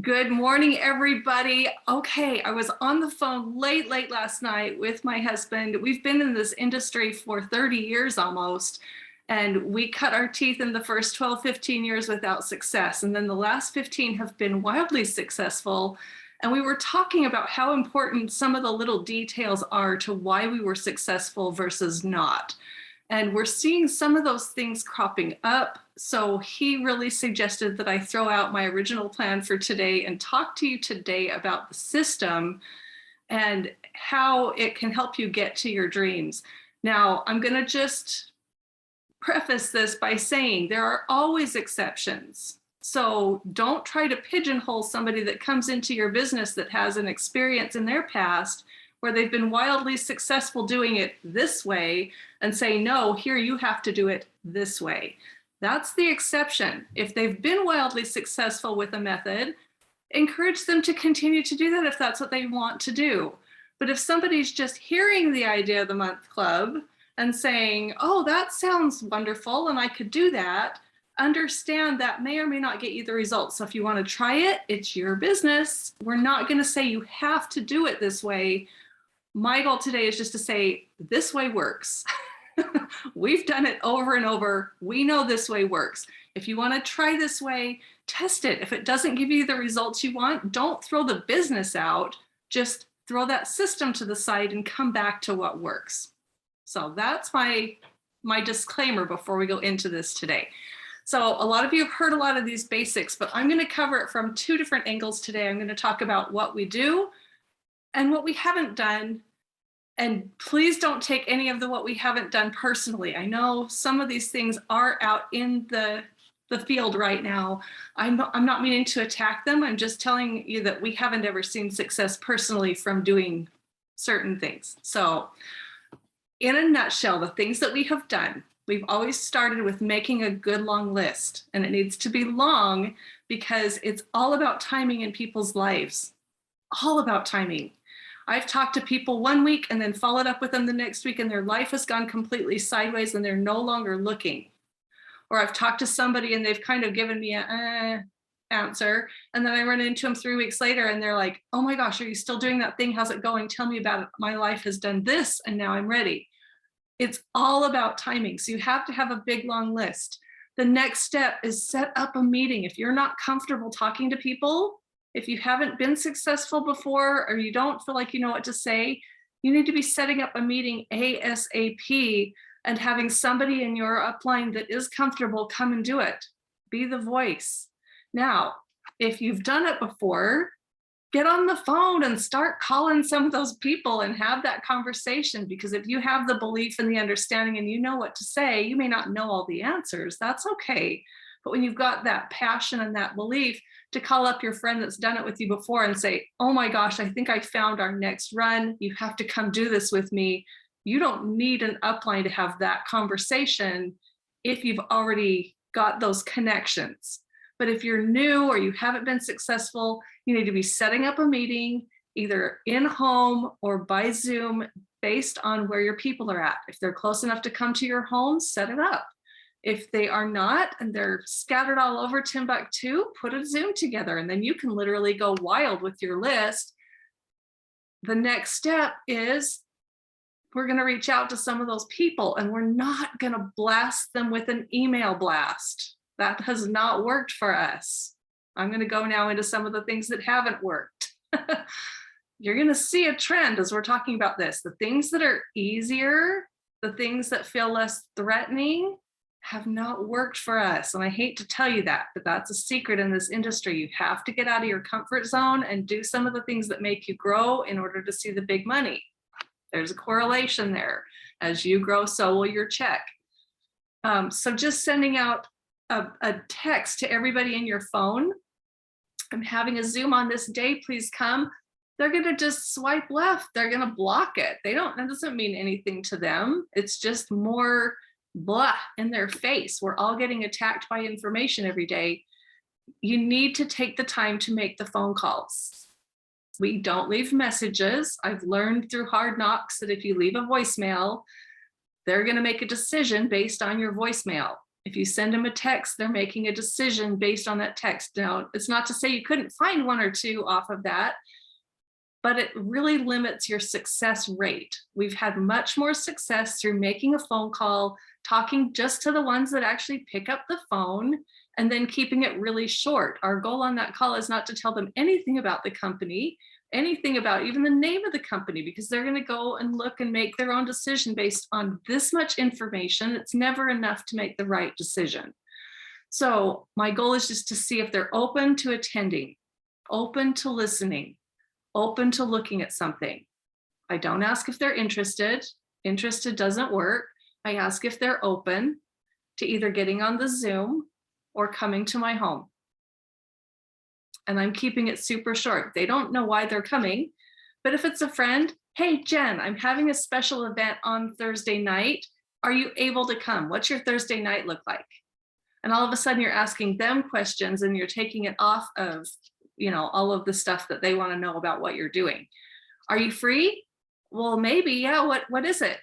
Good morning, everybody. Okay, I was on the phone late last night with my husband. We've been in this industry for 30 years almost, and we cut our teeth in the first 12, 15 years without success. And then the last 15 have been wildly successful. And we were talking about how important some of the little details are to why we were successful versus not. And we're seeing some of those things cropping up. So he really suggested that I throw out my original plan for today and talk to you today about the system and how it can help you get to your dreams. Now, I'm going to just preface this by saying there are always exceptions. So don't try to pigeonhole somebody that comes into your business that has an experience in their past where they've been wildly successful doing it this way and say, no, here you have to do it this way. That's the exception. If they've been wildly successful with a method, encourage them to continue to do that if that's what they want to do. But if somebody's just hearing the Idea of the Month Club and saying, oh, that sounds wonderful and I could do that, understand that may or may not get you the results. So if you want to try it, it's your business. We're not going to say you have to do it this way. My goal today is just to say, this way works. We've done it over and over. We know this way works. If you want to try this way, test it. If it doesn't give you the results you want, don't throw the business out. Just throw that system to the side and come back to what works. So that's my disclaimer before we go into this today. So a lot of you have heard a lot of these basics, but I'm going to cover it from two different angles today. I'm going to talk about what we do and what we haven't done. And please don't take any of the what we haven't done personally. I know some of these things are out in the field right now. I'm not meaning to attack them. I'm just telling you that we haven't ever seen success personally from doing certain things. So in a nutshell, the things that we have done, we've always started with making a good long list, and it needs to be long because it's all about timing in people's lives, all about timing. I've talked to people one week and then followed up with them the next week and their life has gone completely sideways and they're no longer looking. Or I've talked to somebody and they've kind of given me an answer. And then I run into them 3 weeks later and they're like, oh my gosh, are you still doing that thing? How's it going? Tell me about it. My life has done this and now I'm ready. It's all about timing. So you have to have a big, long list. The next step is set up a meeting. If you're not comfortable talking to people, if you haven't been successful before, or you don't feel like you know what to say, you need to be setting up a meeting ASAP and having somebody in your upline that is comfortable come and do it. Be the voice. Now, if you've done it before, get on the phone and start calling some of those people and have that conversation, because if you have the belief and the understanding and you know what to say, you may not know all the answers. That's okay. But when you've got that passion and that belief, to call up your friend that's done it with you before and say, oh my gosh, I think I found our next run. You have to come do this with me. You don't need an upline to have that conversation if you've already got those connections. But if you're new or you haven't been successful, you need to be setting up a meeting either in home or by Zoom based on where your people are at. If they're close enough to come to your home, set it up. If they are not and they're scattered all over Timbuktu, put a Zoom together and then you can literally go wild with your list. The next step is we're going to reach out to some of those people and we're not going to blast them with an email blast. That has not worked for us. I'm going to go now into some of the things that haven't worked. You're going to see a trend as we're talking about this. The things that are easier, the things that feel less threatening, have not worked for us. And I hate to tell you that, but that's a secret in this industry. You have to get out of your comfort zone and do some of the things that make you grow in order to see the big money. There's a correlation there. As you grow, so will your check. So just sending out a text to everybody in your phone, I'm having a Zoom on this day, please come. They're going to just swipe left. They're going to block it. That doesn't mean anything to them. It's just more blah in their face. We're all getting attacked by information every day. You need to take the time to make the phone calls. We don't leave messages. I've learned through Hard Knocks that if you leave a voicemail, they're going to make a decision based on your voicemail. If you send them a text, they're making a decision based on that text. Now, it's not to say you couldn't find one or two off of that, but it really limits your success rate. We've had much more success through making a phone call, talking just to the ones that actually pick up the phone, and then keeping it really short. Our goal on that call is not to tell them anything about the company, anything about even the name of the company, because they're going to go and look and make their own decision based on this much information. It's never enough to make the right decision. So my goal is just to see if they're open to attending, open to listening, open to looking at something. I don't ask if they're interested. Interested doesn't work. I ask if they're open to either getting on the Zoom or coming to my home. And I'm keeping it super short. They don't know why they're coming, but if it's a friend, hey, Jen, I'm having a special event on Thursday night. Are you able to come? What's your Thursday night look like? And all of a sudden you're asking them questions and you're taking it off of, all of the stuff that they want to know about what you're doing. Are you free? Well, maybe, yeah, what is it?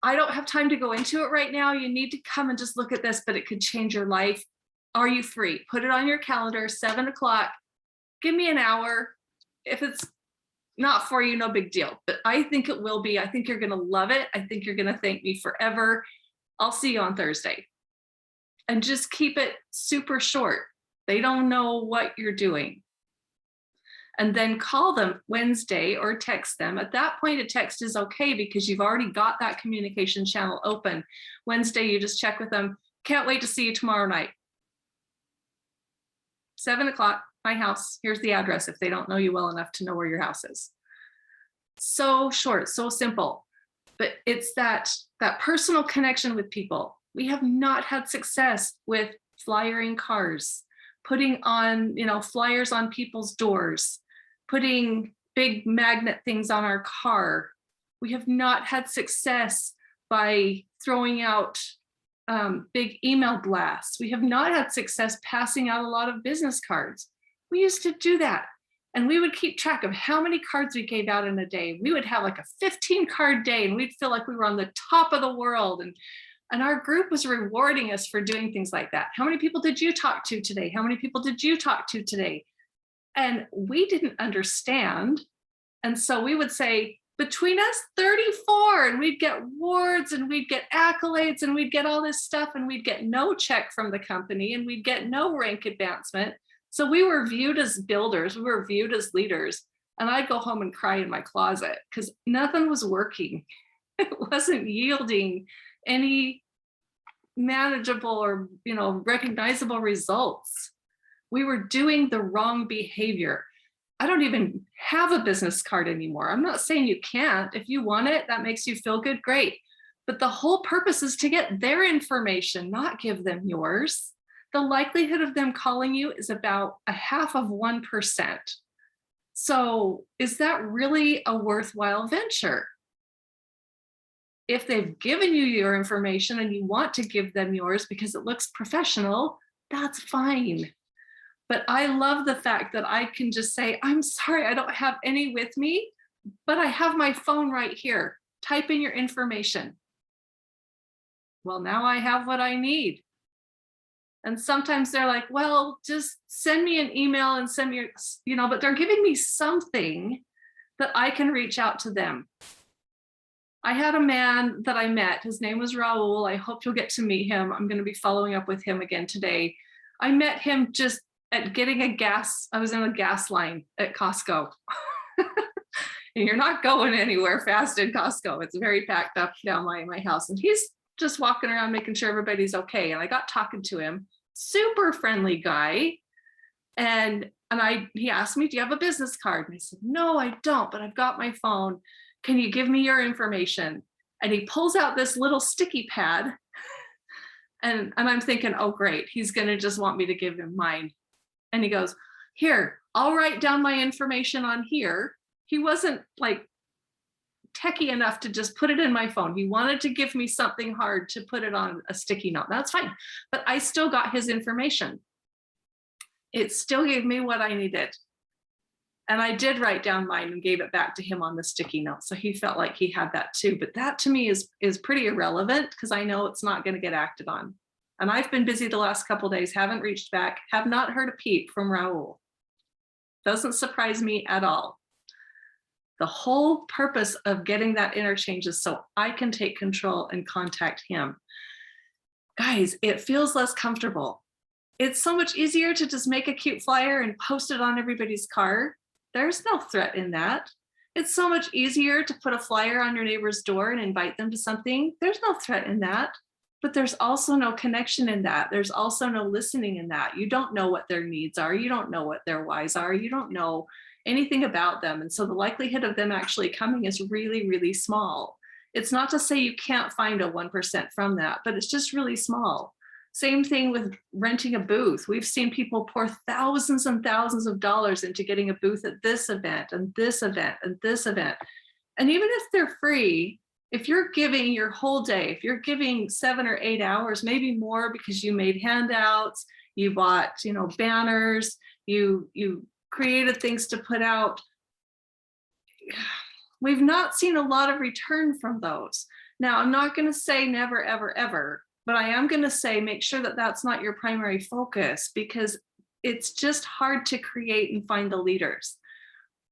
I don't have time to go into it right now. You need to come and just look at this, but it could change your life. Are you free? Put it on your calendar, 7 o'clock. Give me an hour. If it's not for you, no big deal. But I think it will be. I think you're going to love it. I think you're going to thank me forever. I'll see you on Thursday. And just keep it super short. They don't know what you're doing. And then call them Wednesday or text them. At that point, a text is okay because you've already got that communication channel open. Wednesday, you just check with them. Can't wait to see you tomorrow night. 7 o'clock, my house. Here's the address if they don't know you well enough to know where your house is. So short, so simple. But it's that personal connection with people. We have not had success with flyering cars, putting on, flyers on people's doors, putting big magnet things on our car. We have not had success by throwing out big email blasts. We have not had success passing out a lot of business cards. We used to do that. And we would keep track of how many cards we gave out in a day. We would have like a 15 card day and we'd feel like we were on the top of the world. And our group was rewarding us for doing things like that. How many people did you talk to today? How many people did you talk to today? And we didn't understand. And so we would say, between us, 34, and we'd get awards and we'd get accolades and we'd get all this stuff and we'd get no check from the company and we'd get no rank advancement. So we were viewed as builders, we were viewed as leaders. And I'd go home and cry in my closet because nothing was working. It wasn't yielding any manageable or recognizable results. We were doing the wrong behavior. I don't even have a business card anymore. I'm not saying you can't. If you want it, that makes you feel good, great. But the whole purpose is to get their information, not give them yours. The likelihood of them calling you is about 0.5%. So is that really a worthwhile venture? If they've given you your information and you want to give them yours because it looks professional, that's fine. But I love the fact that I can just say, I'm sorry, I don't have any with me, but I have my phone right here. Type in your information. Well, now I have what I need. And sometimes they're like, well, just send me an email and send me, but they're giving me something that I can reach out to them. I had a man that I met. His name was Raul. I hope you'll get to meet him. I'm going to be following up with him again today. I met him just at getting a gas. I was in a gas line at Costco. And you're not going anywhere fast in Costco. It's very packed up down my house. And he's just walking around making sure everybody's okay. And I got talking to him, super friendly guy. And he asked me, do you have a business card? And I said, no, I don't, but I've got my phone. Can you give me your information? And he pulls out this little sticky pad. And I'm thinking, oh, great. He's going to just want me to give him mine. And he goes, here, I'll write down my information on here. He wasn't like techie enough to just put it in my phone. He wanted to give me something hard to put it on a sticky note. That's fine. But I still got his information. It still gave me what I needed. And I did write down mine and gave it back to him on the sticky note. So he felt like he had that too. But that to me is pretty irrelevant because I know it's not going to get acted on. And I've been busy the last couple of days, haven't reached back, have not heard a peep from Raul. Doesn't surprise me at all. The whole purpose of getting that interchange is so I can take control and contact him. Guys, it feels less comfortable. It's so much easier to just make a cute flyer and post it on everybody's car. There's no threat in that. It's so much easier to put a flyer on your neighbor's door and invite them to something. There's no threat in that. But there's also no connection in that. There's also no listening in that. You don't know what their needs are. You don't know what their whys are. You don't know anything about them. And so the likelihood of them actually coming is really, really small. It's not to say you can't find a 1% from that, but it's just really small. Same thing with renting a booth. We've seen people pour thousands and thousands of dollars into getting a booth at this event and this event and this event. And even if they're free, if you're giving your whole day, if you're giving 7 or 8 hours, maybe more because you made handouts, you bought, banners, you created things to put out, we've not seen a lot of return from those. Now, I'm not going to say never, ever, ever, but I am going to say make sure that that's not your primary focus, because it's just hard to create and find the leaders.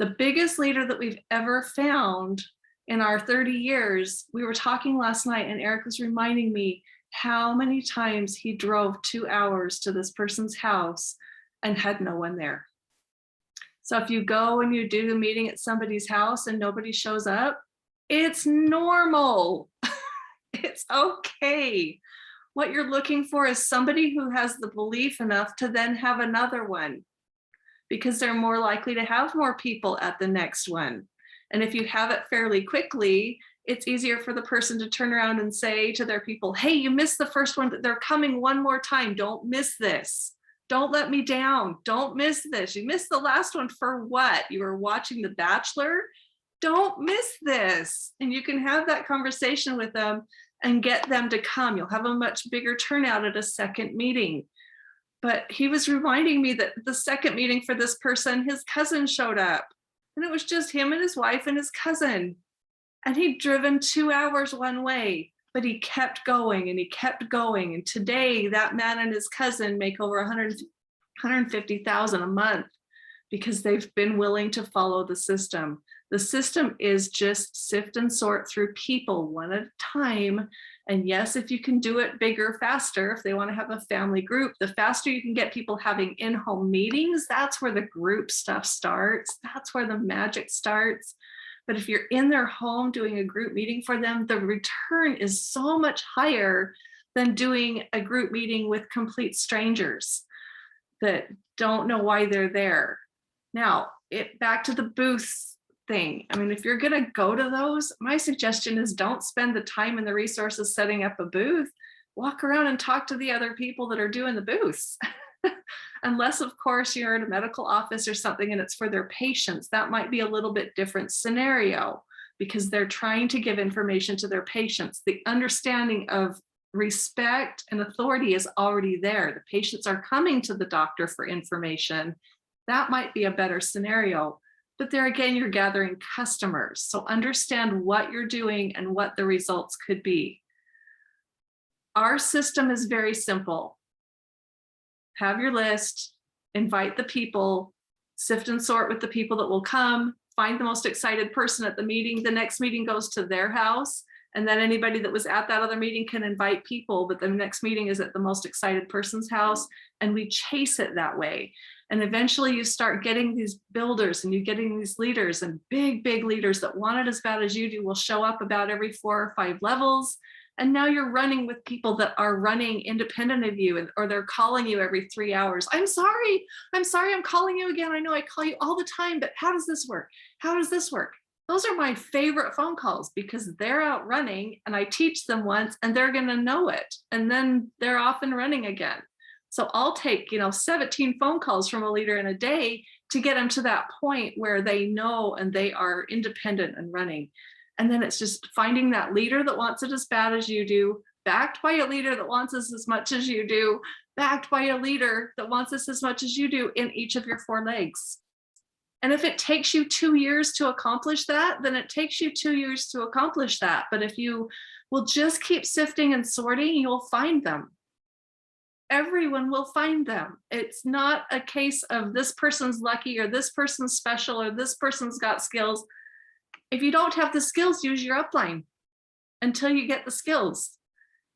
The biggest leader that we've ever found in our 30 years, we were talking last night and Eric was reminding me how many times he drove 2 hours to this person's house and had no one there. So if you go and you do the meeting at somebody's house and nobody shows up, it's normal. It's okay. What you're looking for is somebody who has the belief enough to then have another one, because they're more likely to have more people at the next one. And if you have it fairly quickly, it's easier for the person to turn around and say to their people, hey, you missed the first one, but they're coming one more time. Don't miss this. Don't let me down. Don't miss this. You missed the last one for what? You were watching The Bachelor? Don't miss this. And you can have that conversation with them and get them to come. You'll have a much bigger turnout at a second meeting. But he was reminding me that the second meeting for this person, his cousin showed up. And it was just him and his wife and his cousin. And he'd driven 2 hours one way. But he kept going and he kept going. And today that man and his cousin make over 150,000 a month because they've been willing to follow the system. The system is just sift and sort through people one at a time. And yes, if you can do it bigger, faster, if they want to have a family group, the faster you can get people having in-home meetings, that's where the group stuff starts. That's where the magic starts. But if you're in their home doing a group meeting for them, the return is so much higher than doing a group meeting with complete strangers that don't know why they're there. Now, back to the booths thing. I mean, if you're going to go to those, my suggestion is don't spend the time and the resources setting up a booth. Walk around and talk to the other people that are doing the booths. Unless, of course, you're in a medical office or something and it's for their patients, that might be a little bit different scenario because they're trying to give information to their patients. The understanding of respect and authority is already there. The patients are coming to the doctor for information. That might be a better scenario. But there again, you're gathering customers. So understand what you're doing and what the results could be. Our system is very simple. Have your list, invite the people, sift and sort with the people that will come, find the most excited person at the meeting. The next meeting goes to their house, and then anybody that was at that other meeting can invite people, but the next meeting is at the most excited person's house, and we chase it that way. And eventually you start getting these builders and you're getting these leaders, and big, big leaders that want it as bad as you do will show up about every 4 or 5 levels. And now you're running with people that are running independent of you, or they're calling you every 3 hours. I'm sorry, I'm calling you again. I know I call you all the time, but how does this work? How does this work? Those are my favorite phone calls because they're out running and I teach them once and they're gonna know it. And then they're off and running again. So I'll take 17 phone calls from a leader in a day to get them to that point where they know and they are independent and running. And then it's just finding that leader that wants it as bad as you do, backed by a leader that wants us as much as you do, backed by a leader that wants us as much as you do in each of your 4 legs. And if it takes you 2 years to accomplish that, then it takes you 2 years to accomplish that. But if you will just keep sifting and sorting, you'll find them. everyone will find them. It's not a case of this person's lucky or this person's special or this person's got skills. If you don't have the skills, use your upline until you get the skills.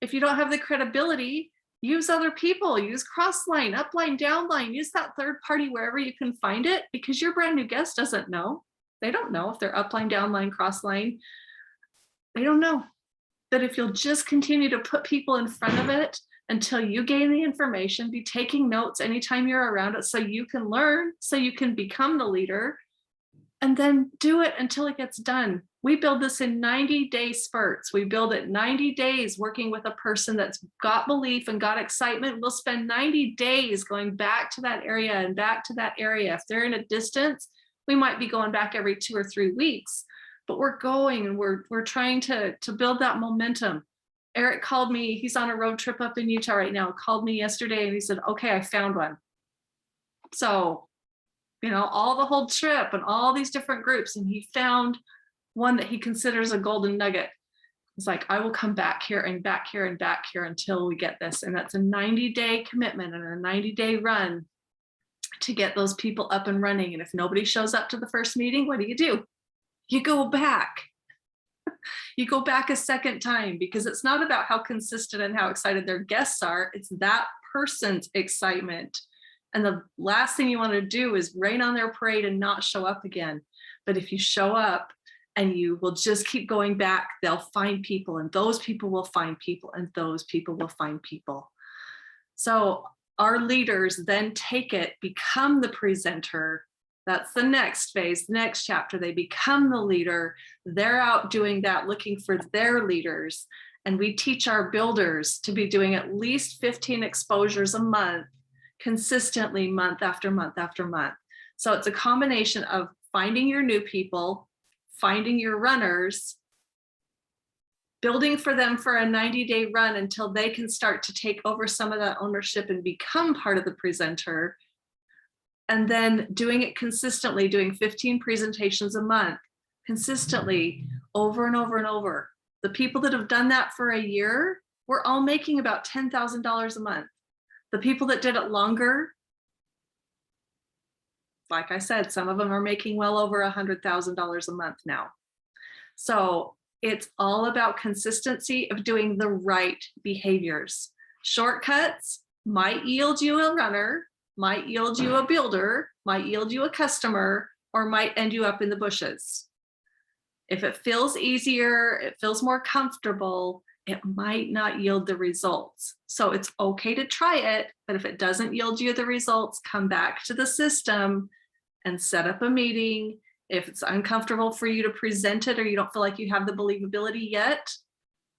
If you don't have the credibility, use other people, use Crossline, upline, downline, use that third party wherever you can find it, because your brand new guest doesn't know. They don't know if they're upline, downline, crossline. They don't know. But if you'll just continue to put people in front of it until you gain the information, be taking notes anytime you're around it so you can learn, so you can become the leader, and then do it until it gets done. We build this in 90-day spurts. We build it 90 days working with a person that's got belief and got excitement. We'll spend 90 days going back to that area and back to that area. If they're in a distance, we might be going back every 2 or 3 weeks, but we're going and we're trying to build that momentum. Eric called me, he's on a road trip up in Utah right now, called me yesterday and he said, okay, I found one. So, all the whole trip and all these different groups, and he found one that he considers a golden nugget. It's like, I will come back here and back here and back here until we get this. And that's a 90-day commitment and a 90-day run to get those people up and running. And if nobody shows up to the first meeting, what do? You go back. You go back a second time, because it's not about how consistent and how excited their guests are. It's that person's excitement. And the last thing you want to do is rain on their parade and not show up again. But if you show up and you will just keep going back, they'll find people, and those people will find people, and those people will find people. So our leaders then take it, become the presenter. That's the next phase, the next chapter. They become the leader. They're out doing that, looking for their leaders. And we teach our builders to be doing at least 15 exposures a month, consistently, month after month after month. So it's a combination of finding your new people, finding your runners, building for them for a 90-day run until they can start to take over some of that ownership and become part of the presenter, and then doing it consistently, doing 15 presentations a month, consistently, over and over and over. The people that have done that for a year, we're all making about $10,000 a month. The people that did it longer, like I said, some of them are making well over $100,000 a month now. So it's all about consistency of doing the right behaviors. Shortcuts might yield you a runner, might yield you a builder, might yield you a customer, or might end you up in the bushes. If it feels easier, it feels more comfortable, it might not yield the results. So it's okay to try it, but if it doesn't yield you the results, come back to the system and set up a meeting. If it's uncomfortable for you to present it, or you don't feel like you have the believability yet,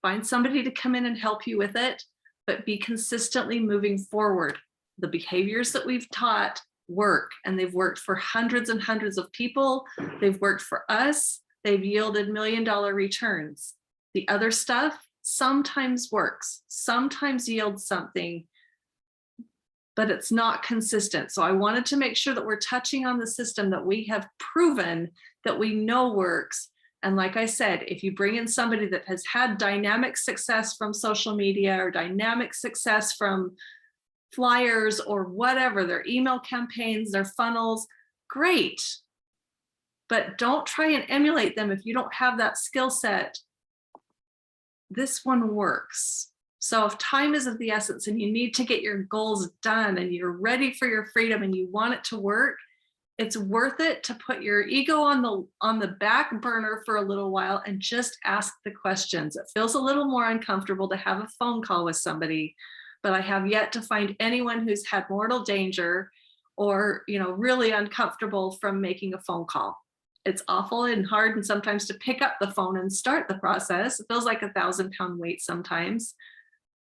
find somebody to come in and help you with it, but be consistently moving forward. The behaviors that we've taught work, and they've worked for hundreds and hundreds of people. They've worked for us. They've yielded $1 million returns. The other stuff sometimes works, sometimes yields something, but it's not consistent. So I wanted to make sure that we're touching on the system that we have proven that we know works. And like I said, if you bring in somebody that has had dynamic success from social media or dynamic success from flyers or whatever, their email campaigns, their funnels, great. But don't try and emulate them if you don't have that skill set. This one works. So if time is of the essence and you need to get your goals done and you're ready for your freedom and you want it to work, it's worth it to put your ego on the back burner for a little while and just ask the questions. It feels a little more uncomfortable to have a phone call with somebody, but I have yet to find anyone who's had mortal danger or, really uncomfortable from making a phone call. It's awful and hard and sometimes to pick up the phone and start the process. It feels like a 1,000-pound weight sometimes.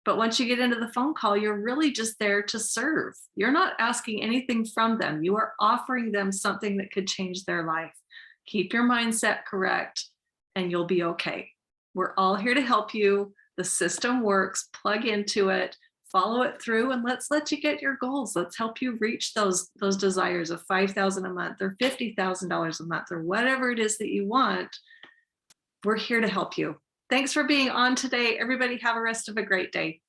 But once you get into the phone call, you're really just there to serve. You're not asking anything from them. You are offering them something that could change their life. Keep your mindset correct and you'll be okay. We're all here to help you. The system works. Plug into it, follow it through, and let's let you get your goals. Let's help you reach those desires of $5,000 a month or $50,000 a month or whatever it is that you want. We're here to help you. Thanks for being on today. Everybody have a rest of a great day.